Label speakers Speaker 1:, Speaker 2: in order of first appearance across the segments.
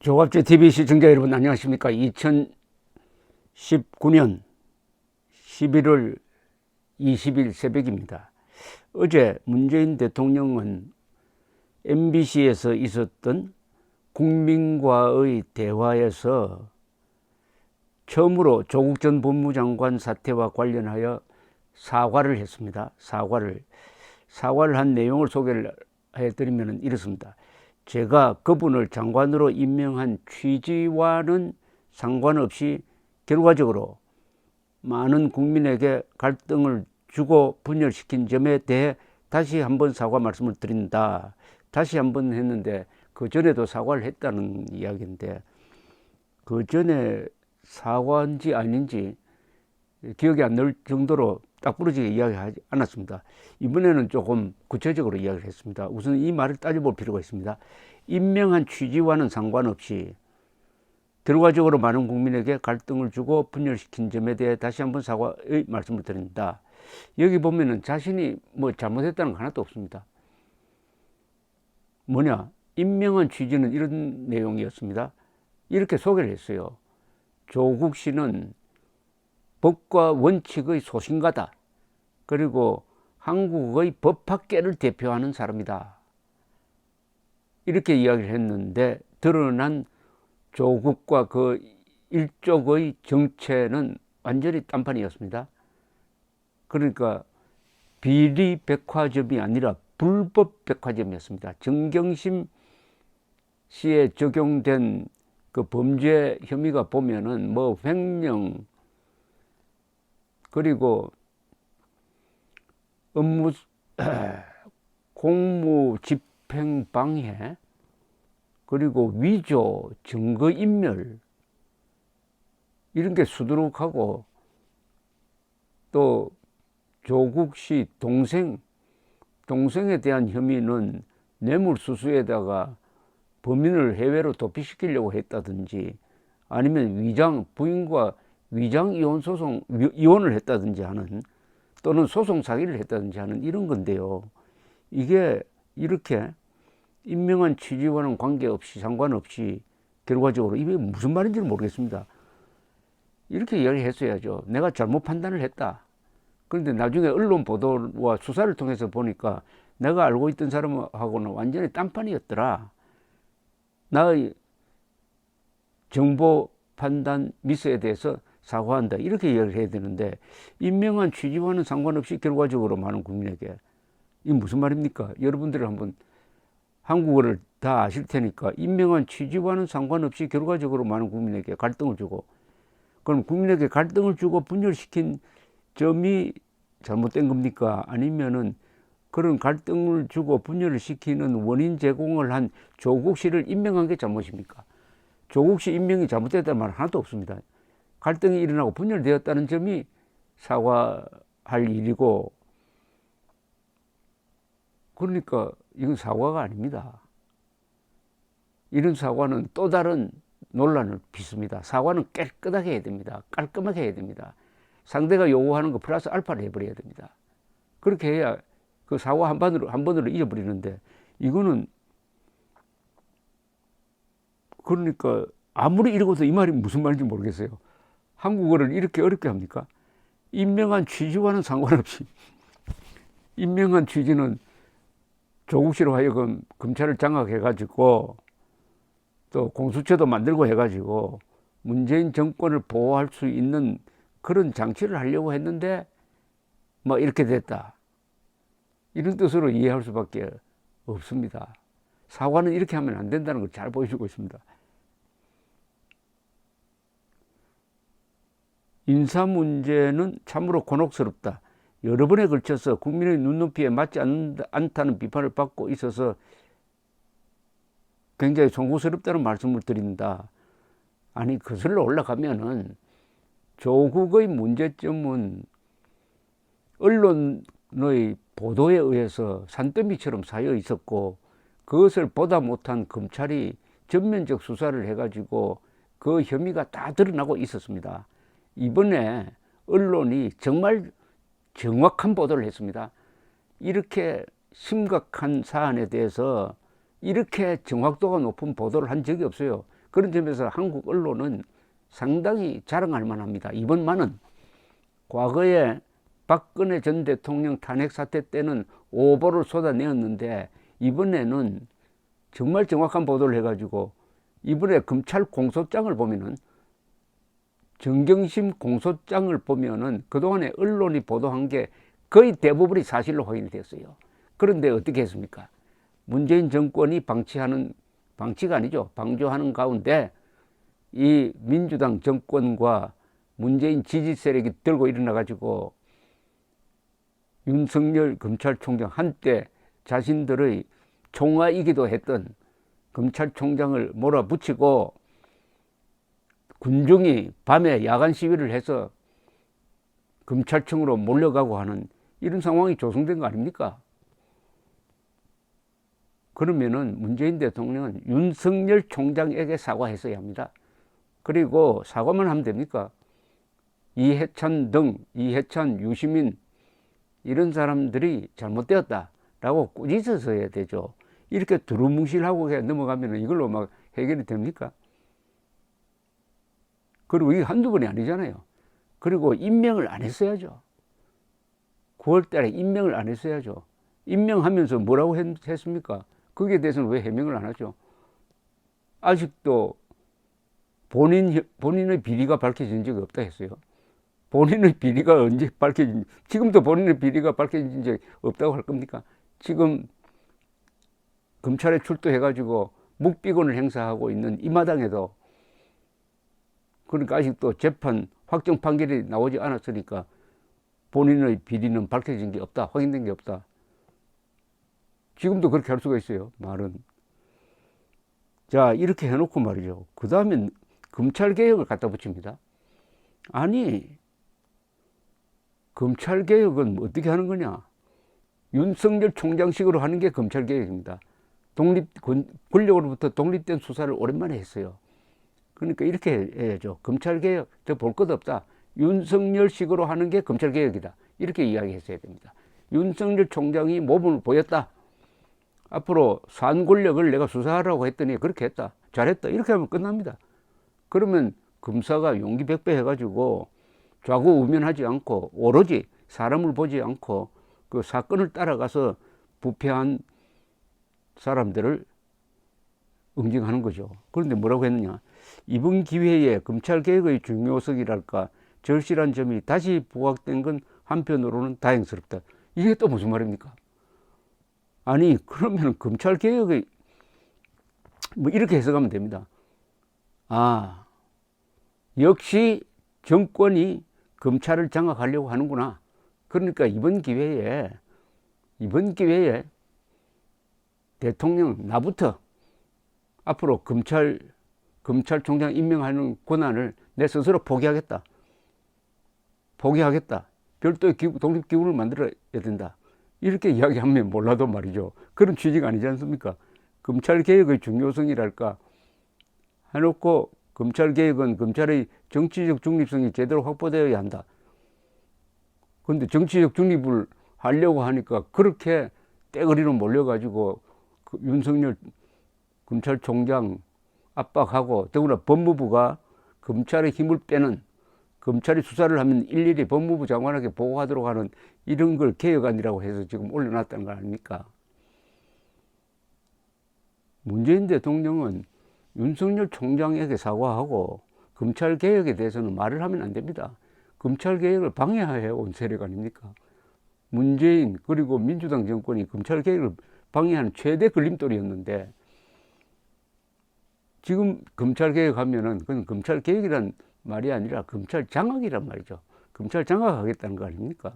Speaker 1: 조갑제 TV 시청자 여러분 안녕하십니까? 2019년 11월 20일 새벽입니다. 어제 문재인 대통령은 MBC에서 있었던 국민과의 대화에서 처음으로 조국 전 법무장관 사태와 관련하여 사과를 했습니다. 사과를 한 내용을 소개를 해드리면 이렇습니다. 제가 그분을 장관으로 임명한 취지와는 상관없이 결과적으로 많은 국민에게 갈등을 주고 분열시킨 점에 대해 다시 한번 사과 말씀을 드린다. 다시 한번 했는데 그 전에도 사과를 했다는 이야기인데 그 전에 사과인지 아닌지 기억이 안 날 정도로 딱 부러지게 이야기하지 않았습니다. 이번에는 조금 구체적으로 이야기를 했습니다. 우선 이 말을 따져볼 필요가 있습니다. 임명한 취지와는 상관없이 결과적으로 많은 국민에게 갈등을 주고 분열시킨 점에 대해 다시 한번 사과의 말씀을 드립니다. 여기 보면은 자신이 뭐 잘못했다는 거 하나도 없습니다. 뭐냐? 임명한 취지는 이런 내용이었습니다. 이렇게 소개를 했어요. 조국 씨는 법과 원칙의 소신가다. 그리고 한국의 법학계를 대표하는 사람이다. 이렇게 이야기를 했는데 드러난 조국과 그 일족의 정체는 완전히 딴판이었습니다. 그러니까 비리 백화점이 아니라 불법 백화점이었습니다. 정경심 씨에 적용된 그 범죄 혐의가 보면은 뭐 횡령 그리고 업무 공무 집행 방해 그리고 위조 증거 인멸 이런 게 수두룩하고 또 조국 씨 동생에 대한 혐의는 뇌물수수에다가 범인을 해외로 도피시키려고 했다든지 아니면 부인과 위장 이혼을 했다든지 하는 또는 소송 사기를 했다든지 하는 이런 건데요. 이게 이렇게 임명한 취지와는 관계없이 상관없이 결과적으로 이게 무슨 말인지는 모르겠습니다. 이렇게 이야기했어야죠. 내가 잘못 판단을 했다. 그런데 나중에 언론 보도와 수사를 통해서 보니까 내가 알고 있던 사람하고는 완전히 딴판이었더라. 나의 정보 판단 미스에 대해서 사과한다. 이렇게 이야기를 해야 되는데 임명한 취지와는 상관없이 결과적으로 많은 국민에게 이게 무슨 말입니까? 여러분들이 한번 한국어를 다 아실 테니까 임명한 취지와는 상관없이 결과적으로 많은 국민에게 갈등을 주고 그럼 국민에게 갈등을 주고 분열시킨 점이 잘못된 겁니까? 아니면은 그런 갈등을 주고 분열을 시키는 원인 제공을 한 조국 씨를 임명한 게 잘못입니까? 조국 씨 임명이 잘못됐다는 말 하나도 없습니다. 갈등이 일어나고 분열되었다는 점이 사과할 일이고 그러니까 이건 사과가 아닙니다. 이런 사과는 또 다른 논란을 빚습니다. 사과는 깨끗하게 해야 됩니다. 깔끔하게 해야 됩니다. 상대가 요구하는 거 플러스 알파를 해버려야 됩니다. 그렇게 해야 그 사과 한 번으로 잊어버리는데 이거는 그러니까 아무리 읽어도 이 말이 무슨 말인지 모르겠어요. 한국어를 이렇게 어렵게 합니까? 임명한 취지와는 상관없이 임명한 취지는 조국 씨로 하여금 검찰을 장악해가지고 또 공수처도 만들고 해가지고 문재인 정권을 보호할 수 있는 그런 장치를 하려고 했는데 뭐 이렇게 됐다. 이런 뜻으로 이해할 수밖에 없습니다. 사과는 이렇게 하면 안 된다는 걸 잘 보여주고 있습니다. 인사 문제는 참으로 곤혹스럽다. 여러 번에 걸쳐서 국민의 눈높이에 맞지 않다는 비판을 받고 있어서 굉장히 송구스럽다는 말씀을 드린다. 아니 거슬러 올라가면은 조국의 문제점은 언론의 보도에 의해서 산더미처럼 쌓여 있었고 그것을 보다 못한 검찰이 전면적 수사를 해가지고 그 혐의가 다 드러나고 있었습니다. 이번에 언론이 정말 정확한 보도를 했습니다. 이렇게 심각한 사안에 대해서 이렇게 정확도가 높은 보도를 한 적이 없어요. 그런 점에서 한국 언론은 상당히 자랑할 만합니다. 이번만은 과거에 박근혜 전 대통령 탄핵 사태 때는 오보를 쏟아내었는데 이번에는 정말 정확한 보도를 해가지고 이번에 검찰 공소장을 보면은 정경심 공소장을 보면은 그동안에 언론이 보도한 게 거의 대부분이 사실로 확인이 됐어요. 그런데 어떻게 했습니까? 문재인 정권이 방치가 아니죠. 방조하는 가운데 이 민주당 정권과 문재인 지지 세력이 들고 일어나가지고 윤석열 검찰총장 한때 자신들의 총아이기도 했던 검찰총장을 몰아붙이고 군중이 밤에 야간 시위를 해서 검찰청으로 몰려가고 하는 이런 상황이 조성된 거 아닙니까? 그러면은 문재인 대통령은 윤석열 총장에게 사과했어야 합니다. 그리고 사과만 하면 됩니까? 이해찬, 유시민 이런 사람들이 잘못되었다라고 꾸짖어서 해야 되죠. 이렇게 두루뭉실하고 넘어가면 이걸로 막 해결이 됩니까? 그리고 이게 한두 번이 아니잖아요. 그리고 임명을 안 했어야죠. 9월 달에 임명을 안 했어야죠. 임명하면서 뭐라고 했습니까? 거기에 대해서는 왜 해명을 안 하죠? 아직도 본인의 비리가 밝혀진 적이 없다 했어요. 본인의 비리가 언제 지금도 본인의 비리가 밝혀진 적이 없다고 할 겁니까? 지금 검찰에 출두해가지고 묵비권을 행사하고 있는 이 마당에도 그러니까 아직도 재판 확정 판결이 나오지 않았으니까 본인의 비리는 밝혀진 게 없다, 확인된 게 없다. 지금도 그렇게 할 수가 있어요, 말은. 자, 이렇게 해놓고 말이죠. 그 다음에 검찰개혁을 갖다 붙입니다. 아니, 검찰개혁은 어떻게 하는 거냐? 윤석열 총장식으로 하는 게 검찰개혁입니다. 권력으로부터 독립된 수사를 오랜만에 했어요. 그러니까 이렇게 해야죠. 검찰개혁, 더 볼 것 없다. 윤석열식으로 하는 게 검찰개혁이다. 이렇게 이야기했어야 됩니다. 윤석열 총장이 모범을 보였다. 앞으로 산권력을 내가 수사하라고 했더니 그렇게 했다. 잘했다. 이렇게 하면 끝납니다. 그러면 검사가 용기 백배 해가지고 좌고우면하지 않고 오로지 사람을 보지 않고 그 사건을 따라가서 부패한 사람들을 응징하는 거죠. 그런데 뭐라고 했느냐? 이번 기회에 검찰개혁의 중요성이랄까 절실한 점이 다시 부각된 건 한편으로는 다행스럽다. 이게 또 무슨 말입니까? 아니, 그러면 검찰개혁의 뭐 이렇게 해석하면 됩니다. 아, 역시 정권이 검찰을 장악하려고 하는구나. 그러니까 이번 기회에 대통령 나부터 앞으로 검찰총장 임명하는 권한을 내 스스로 포기하겠다. 별도의 독립기구를 만들어야 된다. 이렇게 이야기하면 몰라도 말이죠. 그런 취지가 아니지 않습니까? 검찰개혁의 중요성이랄까 해놓고 검찰개혁은 검찰의 정치적 중립성이 제대로 확보되어야 한다. 그런데 정치적 중립을 하려고 하니까 그렇게 떼거리로 몰려가지고 그 윤석열 검찰총장 압박하고 더구나 법무부가 검찰의 힘을 빼는 검찰이 수사를 하면 일일이 법무부 장관에게 보고하도록 하는 이런 걸 개혁안이라고 해서 지금 올려놨다는 거 아닙니까? 문재인 대통령은 윤석열 총장에게 사과하고 검찰개혁에 대해서는 말을 하면 안 됩니다. 검찰개혁을 방해해온 세력 아닙니까? 문재인 그리고 민주당 정권이 검찰개혁을 방해하는 최대 걸림돌이었는데 지금 검찰개혁하면은 그건 검찰개혁이란 말이 아니라 검찰 장악이란 말이죠. 검찰 장악하겠다는 거 아닙니까?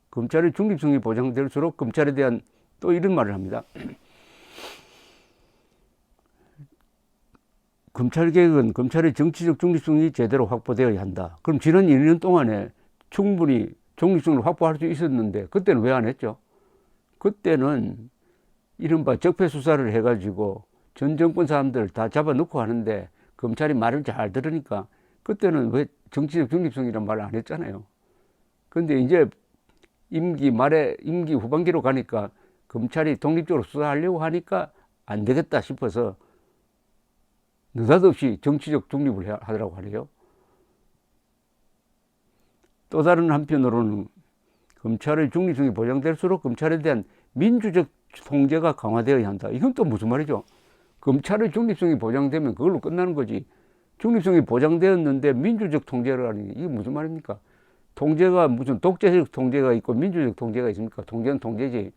Speaker 1: 검찰의 중립성이 보장될수록 검찰에 대한 또 이런 말을 합니다. 검찰개혁은 검찰의 정치적 중립성이 제대로 확보되어야 한다. 그럼 지난 2년 동안에 충분히 중립성을 확보할 수 있었는데 그때는 왜 안 했죠? 그때는 이른바 적폐수사를 해가지고 전 정권 사람들 다 잡아놓고 하는데 검찰이 말을 잘 들으니까 그때는 왜 정치적 중립성이란 말을 안 했잖아요. 그런데 이제 임기 후반기로 가니까 검찰이 독립적으로 수사하려고 하니까 안 되겠다 싶어서 느닷없이 정치적 중립을 하더라고 하네요. 또 다른 한편으로는 검찰의 중립성이 보장될수록 검찰에 대한 민주적 통제가 강화되어야 한다. 이건 또 무슨 말이죠? 검찰의 중립성이 보장되면 그걸로 끝나는 거지. 중립성이 보장되었는데 민주적 통제를 하니 이게 무슨 말입니까? 통제가 무슨 독재적 통제가 있고 민주적 통제가 있습니까? 통제는 통제지.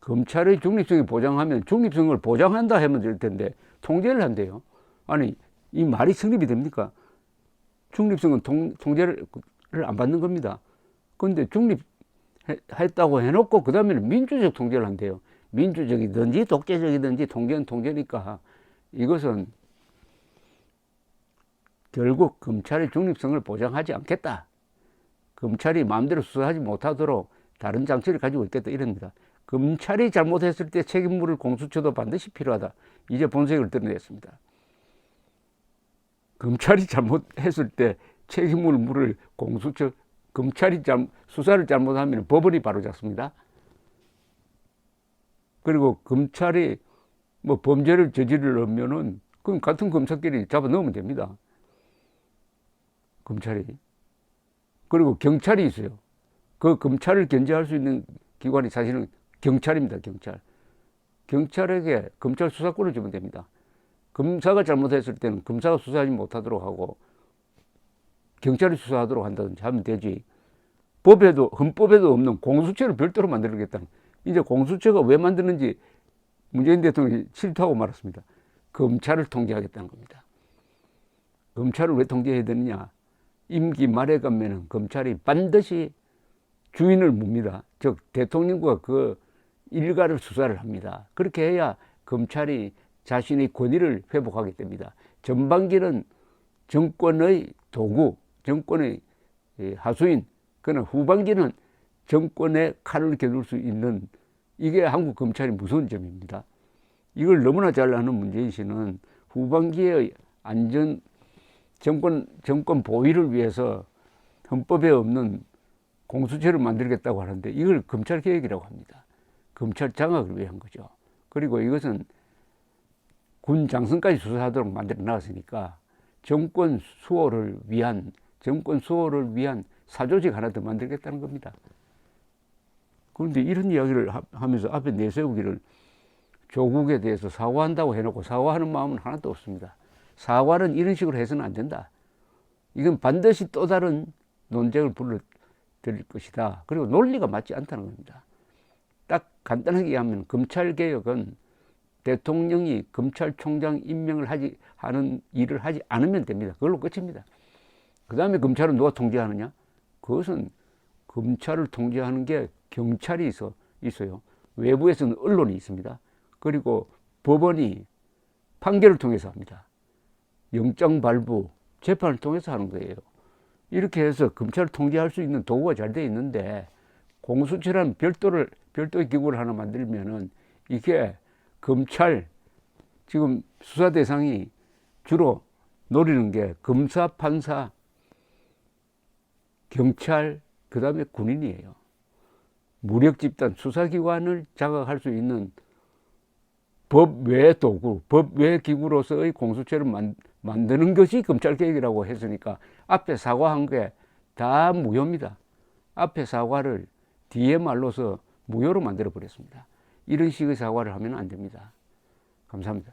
Speaker 1: 검찰의 중립성이 보장하면 중립성을 보장한다 하면 될 텐데 통제를 한대요. 아니 이 말이 성립이 됩니까? 중립성은 통제를 안 받는 겁니다. 그런데 중립했다고 해놓고 그 다음에는 민주적 통제를 한대요. 민주적이든지 독재적이든지 통제는 통제니까 이것은 결국 검찰의 중립성을 보장하지 않겠다. 검찰이 마음대로 수사하지 못하도록 다른 장치를 가지고 있겠다 이럽니다. 검찰이 잘못했을 때 책임물을 공수처도 반드시 필요하다. 이제 본색을 드러냈습니다. 검찰이 잘못했을 때 책임을 물을 공수처, 검찰이 수사를 잘못하면 법원이 바로잡습니다. 그리고 검찰이 뭐 범죄를 저지르려면은 그럼 같은 검사끼리 잡아 넣으면 됩니다. 검찰이. 그리고 경찰이 있어요. 그 검찰을 견제할 수 있는 기관이 사실은 경찰입니다. 경찰에게 검찰 수사권을 주면 됩니다. 검사가 잘못했을 때는 검사가 수사하지 못하도록 하고 경찰이 수사하도록 한다든지 하면 되지. 헌법에도 없는 공수처를 별도로 만들겠다는. 이제 공수처가 왜 만드는지 문재인 대통령이 질투하고 말았습니다. 검찰을 통제하겠다는 겁니다. 검찰을 왜 통제해야 되느냐? 임기 말에 가면은 검찰이 반드시 주인을 묻니다. 즉 대통령과 그 일가를 수사를 합니다. 그렇게 해야 검찰이 자신의 권위를 회복하게 됩니다. 전반기는 정권의 도구, 정권의 하수인, 그러나 후반기는 정권의 칼을 겨눌 수 있는, 이게 한국 검찰이 무서운 점입니다. 이걸 너무나 잘 아는 문재인 씨는 후반기의 정권 보위를 위해서 헌법에 없는 공수처를 만들겠다고 하는데 이걸 검찰 개혁이라고 합니다. 검찰 장악을 위한 거죠. 그리고 이것은 군 장성까지 수사하도록 만들어 놨으니까 정권 수호를 위한 사조직 하나 더 만들겠다는 겁니다. 그런데 이런 이야기를 하면서 앞에 내세우기를 조국에 대해서 사과한다고 해놓고 사과하는 마음은 하나도 없습니다. 사과는 이런 식으로 해서는 안 된다. 이건 반드시 또 다른 논쟁을 불러들일 것이다. 그리고 논리가 맞지 않다는 겁니다. 딱 간단하게 하면 검찰개혁은 대통령이 검찰총장 임명을 하는 일을 하지 않으면 됩니다. 그걸로 끝입니다. 그 다음에 검찰은 누가 통제하느냐? 그것은 검찰을 통제하는 게 경찰이 있어요. 외부에서는 언론이 있습니다. 그리고 법원이 판결을 통해서 합니다. 영장 발부, 재판을 통해서 하는 거예요. 이렇게 해서 검찰을 통제할 수 있는 도구가 잘 돼 있는데 공수처라는 별도의 기구를 하나 만들면은 이게 검찰, 지금 수사 대상이 주로 노리는 게 검사, 판사, 경찰, 그 다음에 군인이에요. 무력집단, 수사기관을 자각할 수 있는 법 외 도구, 법 외 기구로서의 공수처를 만드는 것이 검찰개혁이라고 했으니까 앞에 사과한 게 다 무효입니다. 앞에 사과를 뒤에 말로서 무효로 만들어 버렸습니다. 이런 식의 사과를 하면 안 됩니다. 감사합니다.